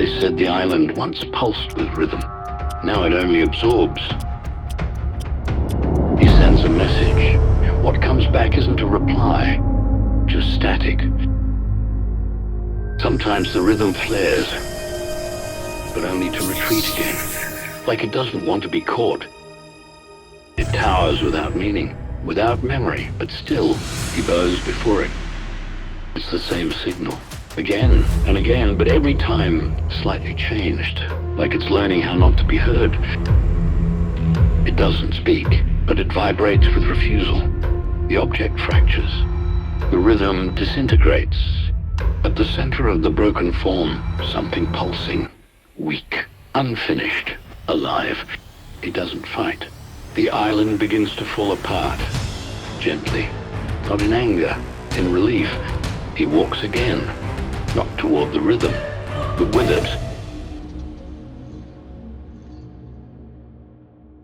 They said the island once pulsed with rhythm. Now it only absorbs. He sends a message. What comes back isn't a reply, just static. Sometimes the rhythm flares, but only to retreat again, like it doesn't want to be caught. It towers without meaning, without memory, but still, he bows before it. It's the same signal, again and again, but every time slightly changed, like it's learning how not to be heard. It doesn't speak, but it vibrates with refusal. The object fractures. The rhythm disintegrates. At the center of the broken form, something pulsing, weak, unfinished, alive. He doesn't fight. The island begins to fall apart, gently, not in anger, in relief. He walks again, not toward the rhythm, but with it.